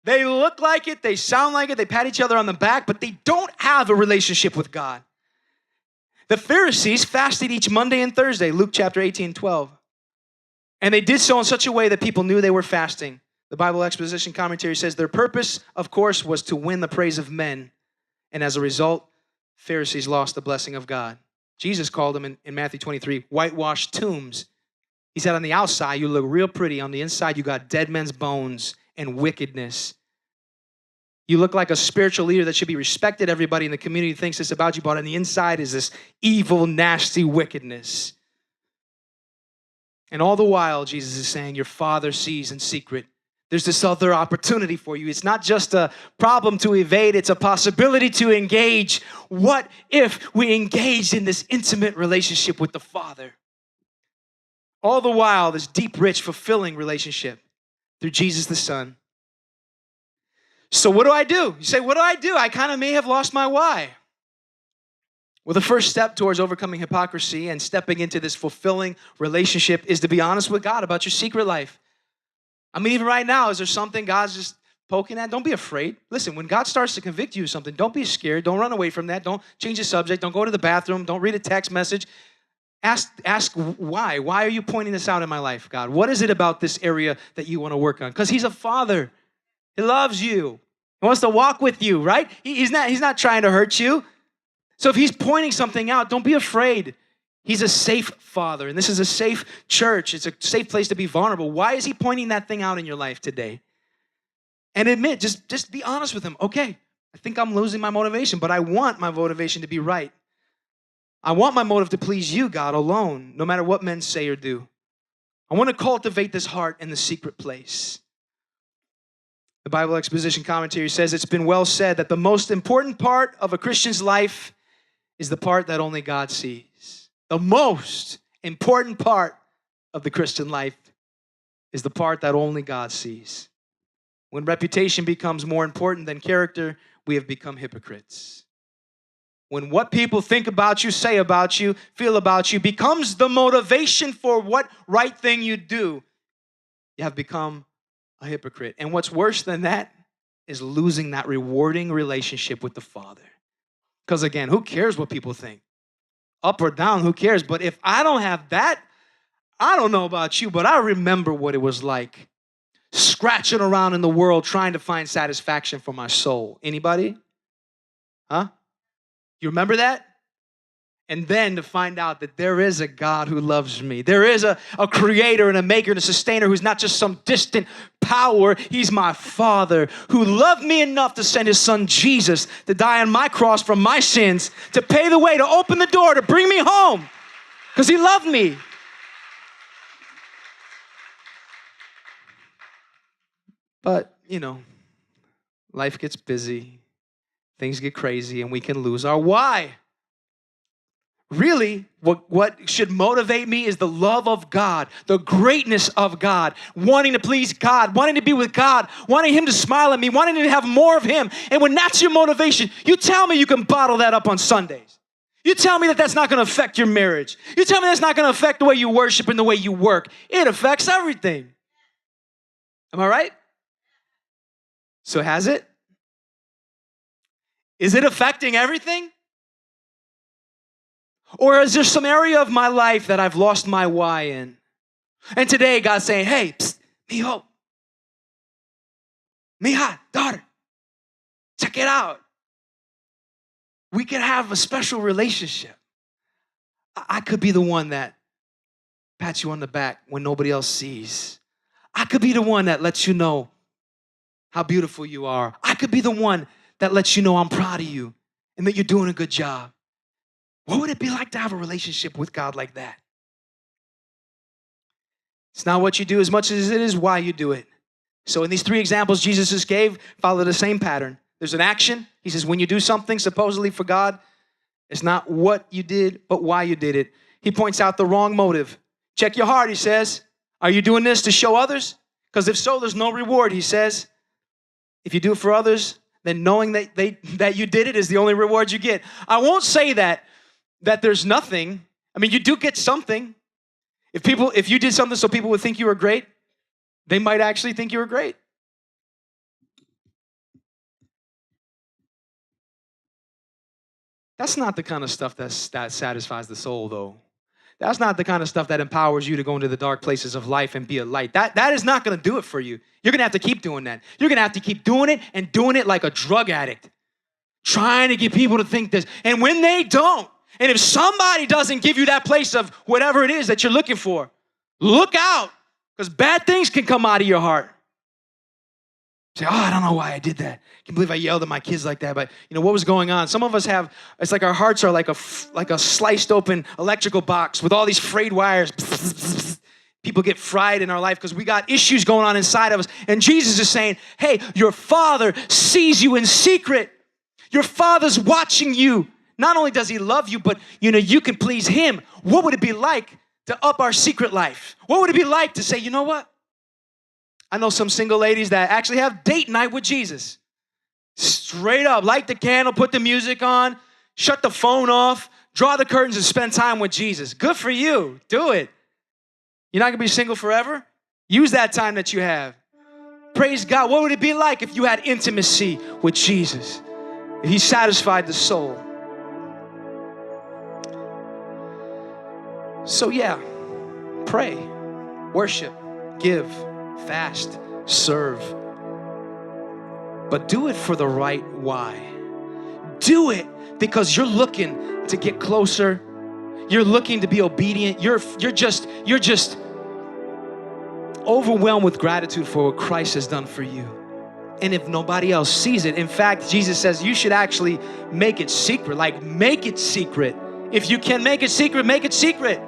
They look like it, they sound like it, they pat each other on the back, but they don't have a relationship with God. The Pharisees fasted each Monday and Thursday, Luke chapter 18:12. And they did so in such a way that people knew they were fasting. The Bible Exposition Commentary says their purpose, of course, was to win the praise of men. And as a result, Pharisees lost the blessing of God. Jesus called them in Matthew 23, whitewashed tombs. He said on the outside, you look real pretty. On the inside, you got dead men's bones and wickedness. You look like a spiritual leader that should be respected. Everybody in the community thinks this about you, but on the inside is this evil, nasty wickedness. And all the while, Jesus is saying, your Father sees in secret. There's this other opportunity for you. It's not just a problem to evade, it's a possibility to engage. What if we engaged in this intimate relationship with the Father? All the while, this deep, rich, fulfilling relationship through Jesus the Son. So what do I do? You say, what do I do? I kind of may have lost my why. Well, the first step towards overcoming hypocrisy and stepping into this fulfilling relationship is to be honest with God about your secret life. I mean, even right now, is there something God's just poking at? Don't be afraid. Listen, when God starts to convict you of something, don't be scared. Don't run away from that. Don't change the subject. Don't go to the bathroom. Don't read a text message. Ask why. Why are you pointing this out in my life, God? What is it about this area that you want to work on? Because He's a Father. He loves you. He wants to walk with you, right? He's not trying to hurt you. So if He's pointing something out, don't be afraid. He's a safe Father, and this is a safe church. It's a safe place to be vulnerable. Why is He pointing that thing out in your life today? And admit, just be honest with Him. Okay, I think I'm losing my motivation, but I want my motivation to be right. I want my motive to please you, God, alone, no matter what men say or do. I want to cultivate this heart in the secret place. The Bible Exposition Commentary says it's been well said that the most important part of a Christian's life is the part that only God sees. The most important part of the Christian life is the part that only God sees. When reputation becomes more important than character, we have become hypocrites. When what people think about you, say about you, feel about you becomes the motivation for what right thing you do, you have become a hypocrite. And what's worse than that is losing that rewarding relationship with the Father. Because again, who cares what people think? Up or down, who cares? But if I don't have that, I don't know about you, but I remember what it was like scratching around in the world trying to find satisfaction for my soul. Anybody? Huh? You remember that? And then to find out that there is a God who loves me. There is a creator and a maker and a sustainer who's not just some distant power. He's my Father who loved me enough to send his son Jesus to die on my cross for my sins, to pay the way, to open the door, to bring me home because he loved me. But, life gets busy, things get crazy, and we can lose our why. Really, what should motivate me is the love of God, the greatness of God, wanting to please God, wanting to be with God, wanting him to smile at me, wanting to have more of him. And when that's your motivation, you tell me you can bottle that up on Sundays. You tell me that that's not going to affect your marriage. You tell me that's not going to affect the way you worship and the way you work. It affects everything. Am I right? So has it? Is it affecting everything? Or is there some area of my life that I've lost my why in? And today God's saying, hey, psst, mijo, mija, daughter, check it out. We can have a special relationship. I could be the one that pats you on the back when nobody else sees. I could be the one that lets you know how beautiful you are. I could be the one that lets you know I'm proud of you and that you're doing a good job. What would it be like to have a relationship with God like that? It's not what you do as much as it is why you do it. So in these 3 examples Jesus just gave, follow the same pattern. There's an action. He says when you do something supposedly for God, it's not what you did, but why you did it. He points out the wrong motive. Check your heart, he says. Are you doing this to show others? Because if so, there's no reward, he says. If you do it for others, then knowing that you did it is the only reward you get. I won't say that there's nothing. I mean, you do get something. If you did something so people would think you were great, they might actually think you were great. That's not the kind of stuff that satisfies the soul, though. That's not the kind of stuff that empowers you to go into the dark places of life and be a light. That is not going to do it for you. You're going to have to keep doing that. You're going to have to keep doing it and doing it like a drug addict, trying to get people to think this. And when they don't, and if somebody doesn't give you that place of whatever it is that you're looking for, look out, because bad things can come out of your heart. Say, I don't know why I did that. I can't believe I yelled at my kids like that. But what was going on? Some of us have, it's like our hearts are like a sliced open electrical box with all these frayed wires. People get fried in our life because we got issues going on inside of us. And Jesus is saying, hey, your Father sees you in secret. Your Father's watching you. Not only does he love you, but you can please him. What would it be like to up our secret life? What would it be like to say, you know what? I know some single ladies that actually have date night with Jesus. Straight up, light the candle, put the music on, shut the phone off, draw the curtains and spend time with Jesus. Good for you. Do it. You're not going to be single forever. Use that time that you have. Praise God. What would it be like if you had intimacy with Jesus? If he satisfied the soul? So yeah, pray, worship, give, fast, serve. But do it for the right why. Do it because you're looking to get closer. You're looking to be obedient. You're just overwhelmed with gratitude for what Christ has done for you. And if nobody else sees it, in fact, Jesus says you should actually make it secret. Like, make it secret. If you can make it secret, make it secret.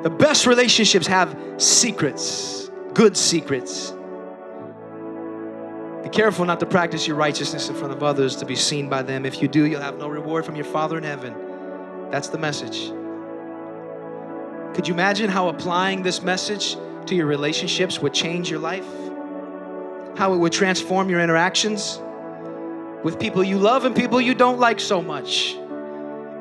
The best relationships have secrets, good secrets. Be careful not to practice your righteousness in front of others to be seen by them. If you do, you'll have no reward from your Father in heaven. That's the message. Could you imagine how applying this message to your relationships would change your life? How it would transform your interactions with people you love and people you don't like so much.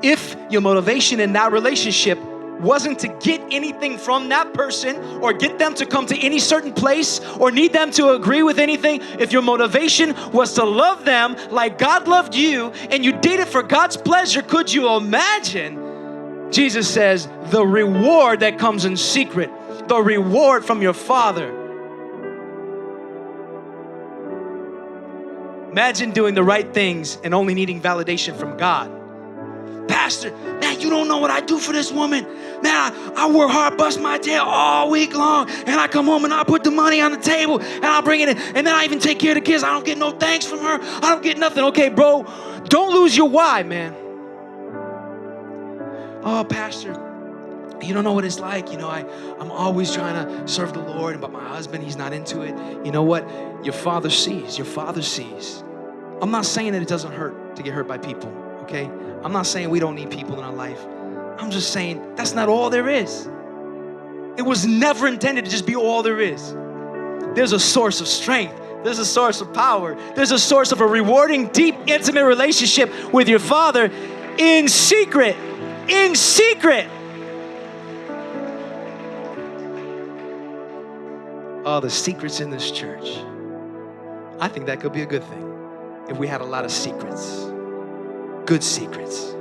If your motivation in that relationship wasn't to get anything from that person or get them to come to any certain place or need them to agree with anything, if your motivation was to love them like God loved you and you did it for God's pleasure, could you imagine? Jesus says the reward that comes in secret, the reward from your Father. Imagine doing the right things and only needing validation from God. Pastor, man, you don't know what I do for this woman. Man, I work hard, bust my tail all week long, and I come home and I put the money on the table, and I'll bring it in, and then I even take care of the kids. I don't get no thanks from her. I don't get nothing. Okay, bro, don't lose your why, man. Oh, Pastor, you don't know what it's like. You know, I'm always trying to serve the Lord, but my husband, he's not into it. You know what? Your Father sees. Your Father sees. I'm not saying that it doesn't hurt to get hurt by people, okay? I'm not saying we don't need people in our life. I'm just saying that's not all there is. It was never intended to just be all there is. There's a source of strength. There's a source of power. There's a source of a rewarding, deep, intimate relationship with your Father in secret. In secret. Oh, the secrets in this church. I think that could be a good thing if we had a lot of secrets. Good secrets.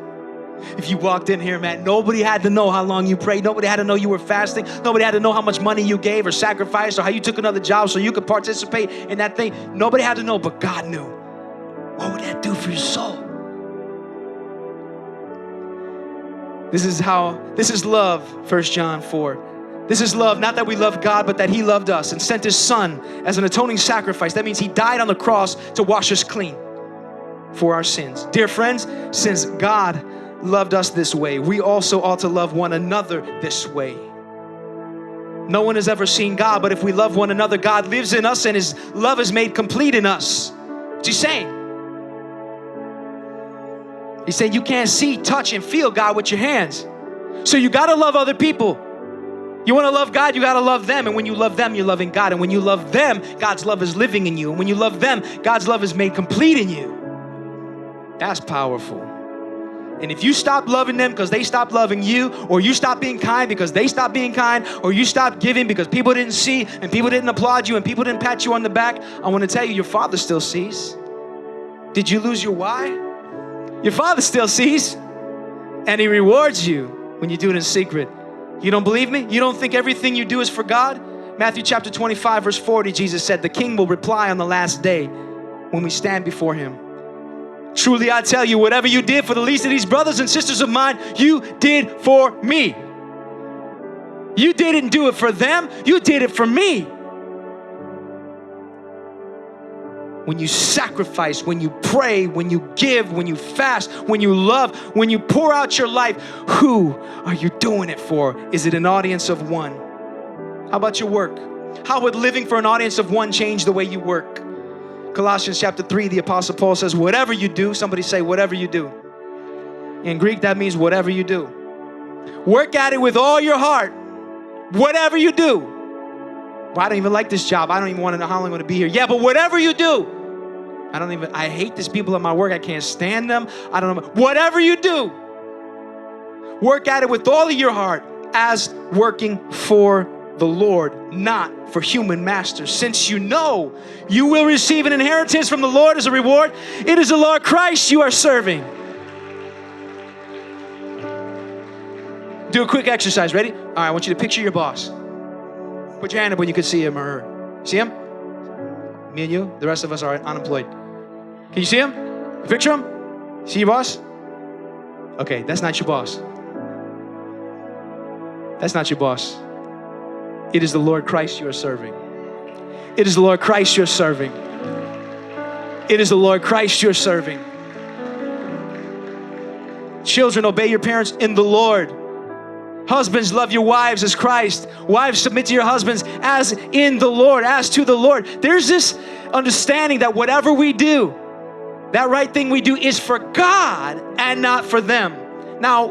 If you walked in here, man, nobody had to know how long you prayed. Nobody had to know you were fasting. Nobody had to know how much money you gave or sacrificed or how you took another job so you could participate in that thing. Nobody had to know, but God knew. What would that do for your soul? This is love, 1 John 4. This is love, not that we love God, but that He loved us and sent His Son as an atoning sacrifice. That means He died on the cross to wash us clean for our sins. Dear friends, since God loved us this way, we also ought to love one another this way. No one has ever seen God, but if we love one another, God lives in us and His love is made complete in us. What's He saying? He's saying you can't see, touch, and feel God with your hands. So you got to love other people. You want to love God, you got to love them. And when you love them, you're loving God. And when you love them, God's love is living in you. And when you love them, God's love is made complete in you. That's powerful. And if you stop loving them because they stopped loving you, or you stop being kind because they stopped being kind, or you stop giving because people didn't see and people didn't applaud you and people didn't pat you on the back, I want to tell you, your Father still sees. Did you lose your why? Your Father still sees, and He rewards you when you do it in secret. You don't believe me? You don't think everything you do is for God? Matthew chapter 25, verse 40, Jesus said, the King will reply on the last day when we stand before Him. Truly I tell you, whatever you did for the least of these brothers and sisters of mine, you did for me. You didn't do it for them, you did it for me. When you sacrifice, when you pray, when you give, when you fast, when you love, when you pour out your life, who are you doing it for? Is it an audience of one? How about your work? How would living for an audience of one change the way you work? Colossians chapter 3, the Apostle Paul says, whatever you do, somebody say, whatever you do. In Greek, that means whatever you do. Work at it with all your heart. Whatever you do. Well, I don't even like this job. I don't even want to know how long I'm going to be here. Yeah, but whatever you do. I hate these people at my work. I can't stand them. I don't know. Whatever you do, work at it with all of your heart as working for the Lord, not for human masters. Since you know you will receive an inheritance from the Lord as a reward, it is the Lord Christ you are serving. Do a quick exercise. Ready? All right, I want you to picture your boss. Put your hand up when you can see him or her. See him? Me and you? The rest of us are unemployed. Can you see him? You picture him? See your boss? Okay, that's not your boss. That's not your boss. It is the Lord Christ you are serving. It is the Lord Christ you're serving. It is the Lord Christ you're serving. Children, obey your parents in the Lord. Husbands, love your wives as Christ. Wives, submit to your husbands as in the Lord, as to the Lord. There's this understanding that whatever we do, that right thing we do is for God and not for them. Now,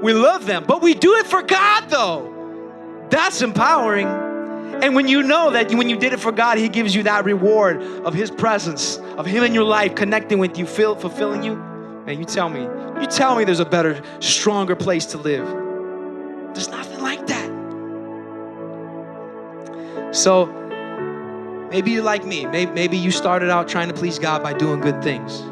we love them, but we do it for God though. That's empowering. And when you know that when you did it for God, He gives you that reward of His presence, of Him in your life, connecting with you, fulfilling you. Man, you tell me there's a better, stronger place to live. There's nothing like that. So maybe you're like me. Maybe you started out trying to please God by doing good things.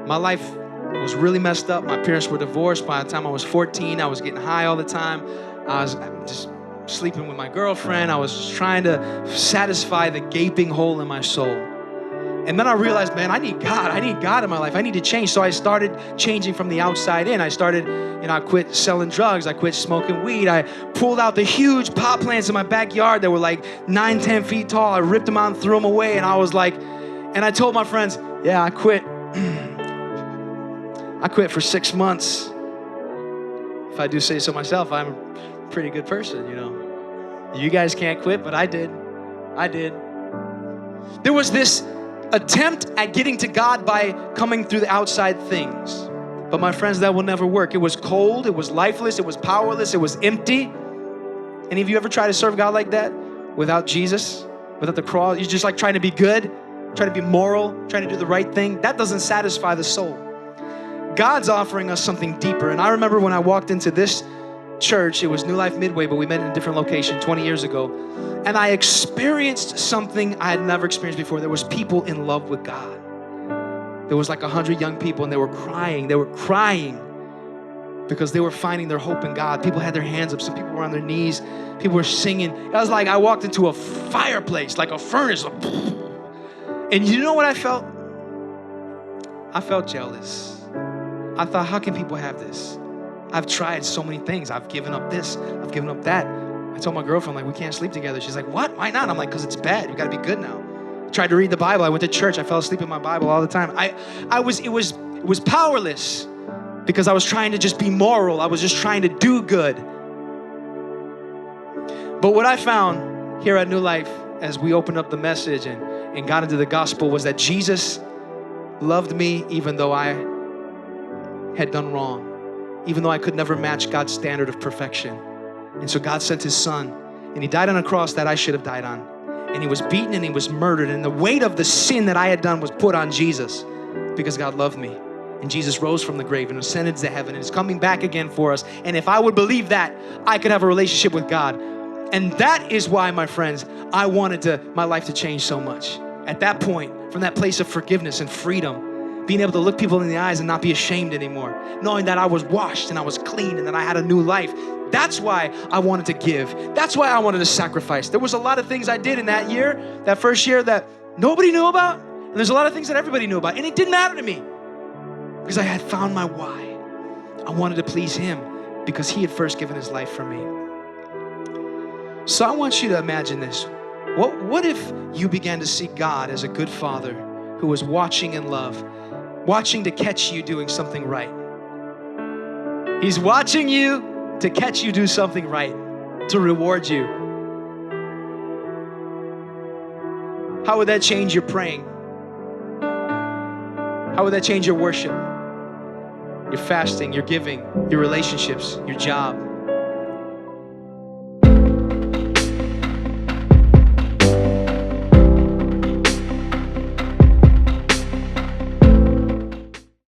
My life was really messed up. My parents were divorced. By the time I was 14, I was getting high all the time. I was just sleeping with my girlfriend. I was just trying to satisfy the gaping hole in my soul. And then I realized, man, I need God. I need God in my life. I need to change. So I started changing from the outside in. I quit selling drugs. I quit smoking weed. I pulled out the huge pot plants in my backyard that were like 9, 10 feet tall. I ripped them out and threw them away. And I was like, and I told my friends, yeah, I quit. I quit for 6 months. If I do say so myself, I'm a pretty good person, you know. You guys can't quit, but I did. There was this attempt at getting to God by coming through the outside things. But my friends, that will never work. It was cold, it was lifeless, it was powerless, it was empty. Any of you ever try to serve God like that? Without Jesus, without the cross? You're just like trying to be good, trying to be moral, trying to do the right thing. That doesn't satisfy the soul. God's offering us something deeper. And I remember when I walked into this church, it was New Life Midway, but we met in a different location 20 years ago. And I experienced something I had never experienced before. There was people in love with God. There was like 100 young people, and they were crying. They were crying because they were finding their hope in God. People had their hands up. Some people were on their knees. People were singing. It was like I walked into a fireplace, like a furnace. And you know what I felt? I felt jealous. I thought, how can people have this? I've tried so many things. I've given up this. I've given up that. I told my girlfriend, like, we can't sleep together. She's like, what? Why not? I'm like, because it's bad. You got to be good now. I tried to read the Bible. I went to church. I fell asleep in my Bible all the time. It was powerless because I was trying to just be moral. I was just trying to do good. But what I found here at New Life as we opened up the message and got into the gospel was that Jesus loved me even though I had done wrong, even though I could never match God's standard of perfection. And so God sent his son, and he died on a cross that I should have died on. And he was beaten and he was murdered, and the weight of the sin that I had done was put on Jesus because God loved me. And Jesus rose from the grave and ascended to heaven and is coming back again for us. And if I would believe that, I could have a relationship with God. And that is why, my friends, I wanted my life to change so much. At that point, from that place of forgiveness and freedom, being able to look people in the eyes and not be ashamed anymore, knowing that I was washed and I was clean and that I had a new life. That's why I wanted to give. That's why I wanted to sacrifice. There was a lot of things I did in that year, that first year, that nobody knew about. And there's a lot of things that everybody knew about. And it didn't matter to me because I had found my why. I wanted to please him because he had first given his life for me. So I want you to imagine this. What if you began to see God as a good father who was watching in love, watching to catch you doing something right? He's watching you to catch you do something right, to reward you. How would that change your praying? How would that change your worship, your fasting, your giving, your relationships, your job?